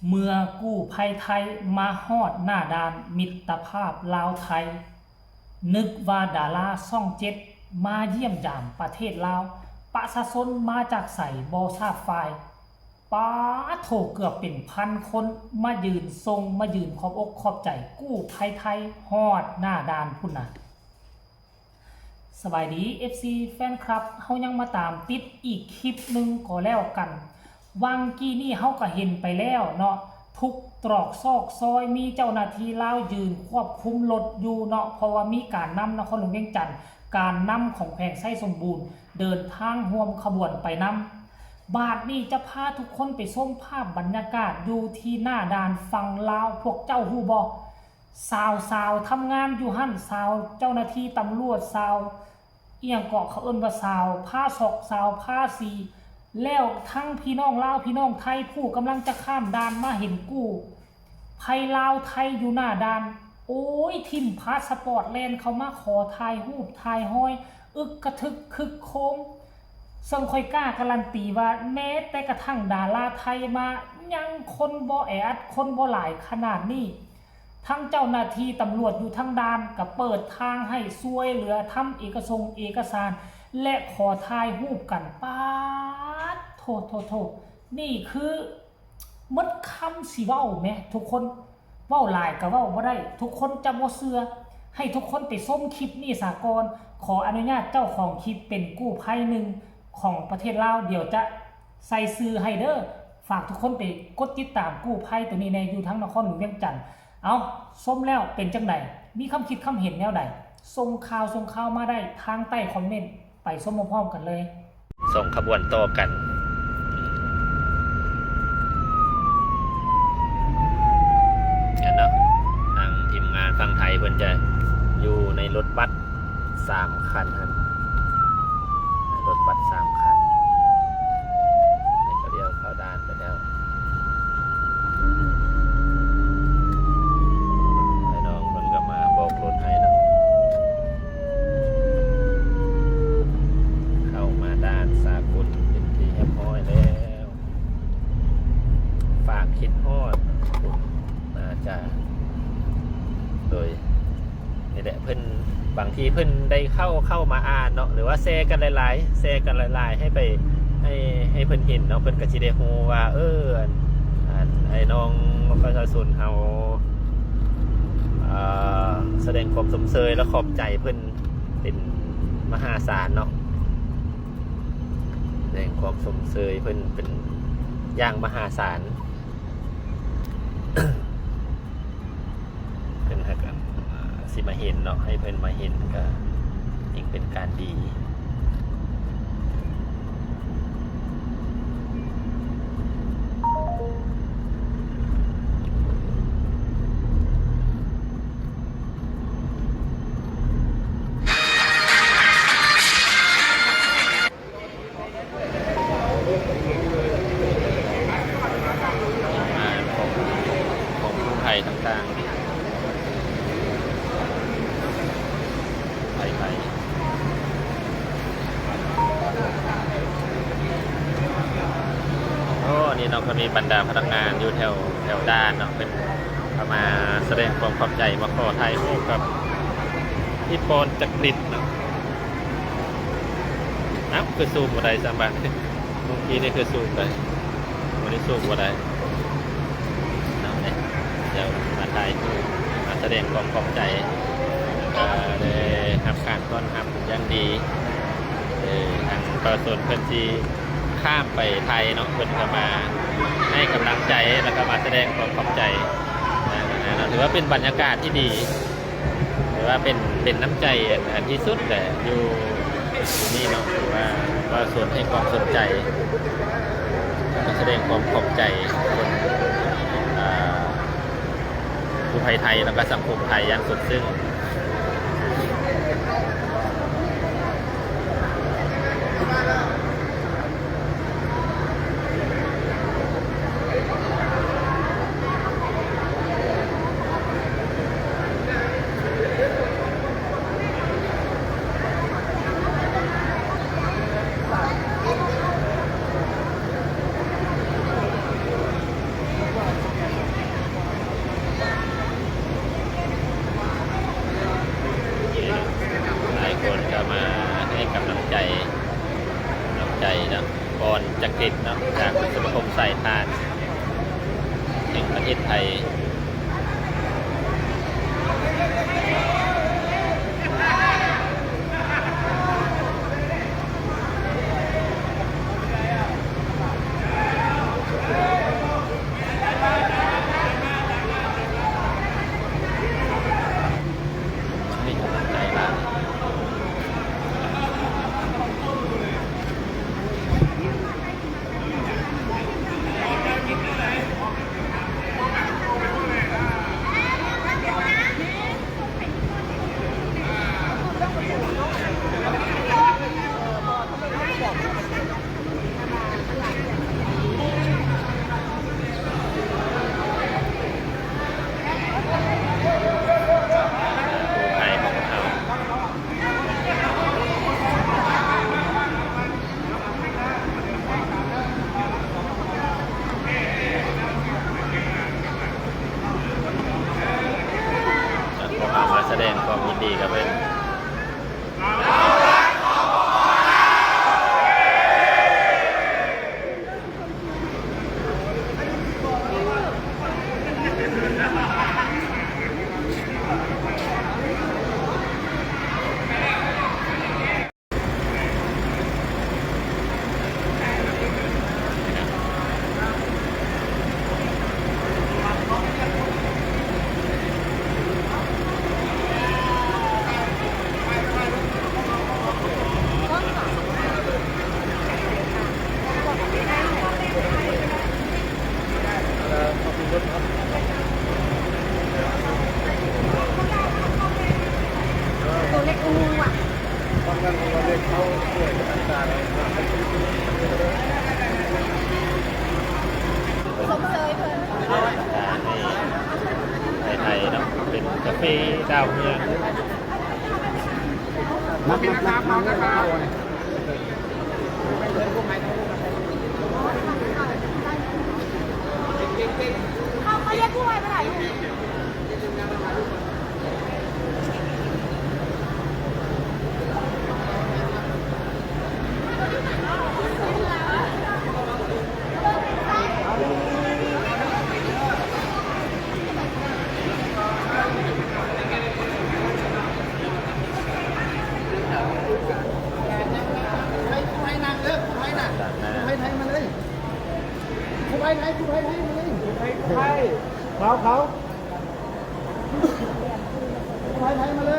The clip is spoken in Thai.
เมื่อกู้ภัยไทยมาฮอดหน้าด่านมิตรภาพลาวไทยนึกว่าดาราช่อง7มาเยี่ยมยามประเทศลาวประชาชนมาจากใส่บ่ทราบฝ่ายป้าโถเกือบเป็นพันคนมายืนทรงมายืนขอบอกขอบใจกู้ภัยไทยฮอดหน้าด่านพุ่นน่ะสบายดี FC แฟนคลับเฮายังมาตามติดอีกคลิปนึงก็แล้วกันวังกี้นี่เฮาก็เห็นไปแล้วเนาะทุกตรอกซอกซอยมีเจ้าหน้าที่ลาวยืนควบคุมรถอยู่เนาะเพราะว่ามีการนำนครหลวงเวียงจันทน์การนำของแผงไส้สมบูรณ์เดินทางร่วมขบวนไปนำบาทนี้จะพาทุกคนไปชมภาพบรรยากาศอยู่ที่หน้าด่านฝั่งลาวพวกเจ้าฮู้บ่สาวทำงานอยู่หั่นสาวเจ้าหน้าที่ตำรวจสาวเอียงเกาะเขาเอิ้นว่าสาวผ้าศอกสาวผ้าสีแล้วทั้งพี่น้องลาวพี่น้องไทยผู้กำลังจะข้ามด่านมาเห็นกู้ภัยลาวไทยอยู่หน้าด่านโอ้ยทิมพาสปอร์ตแลนด์เขามาขอถ่ายรูปถ่ายห้อยอึกกระทึกคึกโค้งซึ่งค่อยกล้าการันตีว่าแม้แต่กระทั่งดาราไทยมายังคนบ่แออัดคนบ่หลายขนาดนี้ทั้งเจ้าหน้าที่ตำรวจอยู่ทั้งด่านก็เปิดทางให้ช่วยเหลือทำเอกสารและขอถ่ายรูปกันป๊าดโทนี่คือมดคำสิเว้าแม่ทุกคนเว้าหลายก็เว้าบ่ได้ทุกคนจำบ่เชื่อให้ทุกคนไปชมคลิปนี้สากลขออนุญาตเจ้าของคลิปเป็นกู้ภัยหนึ่งของประเทศลาวเดี๋ยวจะใส่ซื้อให้เด้อฝากทุกคนไปกดติดตามกู้ภัยตัวนี้ในอยู่ทั้งนครหลวงเวียงจันทน์เอาส้มแล้วเป็นจังไดมีคำคิดคำเห็นแนวใดส่งข่าวมาได้ทางใต้คอมเมนต์ไปส้มพร้อมกันเลยส่งขบวนโตกันกันเนาะทางทีมงานฝั่งไทยเพิ่นจะอยู่ในรถบัส3 คันครับรถบัส3 คันในก็เดียวเข้าด่านไปแล้วไอ้น้องเพิ่นก็มาโบกรถให้เนาะเข้ามาด่านสากลเป็นที่เรียบร้อยแล้วฝากคิดฮอดน่าจะโดยนี่แหละเพิ่นบางทีเพิ่นได้เข้ามาอ่านเนาะหรือว่าแชร์กันหลายๆให้ไปให้เพิ่นเห็นเนาะเพิ่นก็สิได้ฮู้ว่าไอ้น้องประชาชนเฮาแสดงความสมเชยและขอบใจเพิ่นเป็นมหาศาลเนาะแสดงความสมเชยเพิ่นเป็นอย่างมหาศาลเพิ่นก็สิมาเห็นเนาะให้เพิ่นมาเห็นก็ยิ่งเป็นการดีของผู้ไทยต่างๆไทยโอ้นี่เราก็มีบรรดาพนักงานอยู่แถวด้านเนาะเป็นมาแสดงความขอบใจมาขอถ่ายรูปกับพี่ปอนจักริดเนาะอ้าวคือซูมอะไรสัมบัติเมื่อกี้นี่คือซูมไปวันนี้ซูมอะไรน้ำเนี่ยเดี๋ยวมาถ่ายรูปมาแสดงความขอบใจได้ทำการต้อนรับอย่างดีทางประชาชนเพื่อนที่ข้ามไปไทยเนาะเพื่อนก็มาให้กำลังใจแล้วก็มาแสดงความขอบใจถือว่าเป็นบรรยากาศที่ดีถือว่าเป็นน้ำใจอันที่สุดแต่อยู่นี่เนาะถือว่าส่วนให้ความสนใจมาแสดงความขอบใจคนผู้ภัยไทยแล้วก็สังคมไทยอย่างสุดซึ้ง เทศไทยให้กำลังใจเราไทยของเราขอมาแสดงความยินดีกับเพื่อน ตัวเล็กอูอ่ะ สมเสยเพิ่น ในไทยเนาะเป็นกาแฟดาวเมือง นับนะครับน้องนะครับ เขาเรียกผู้ไว้มาถ่ายรูป ให้นางเลิกให้นาง จากนั้น ให้ไทยมาเลยผู้ให้ไทยมาเลยผู้ให้เขาผู้ให้ไทยมาเลย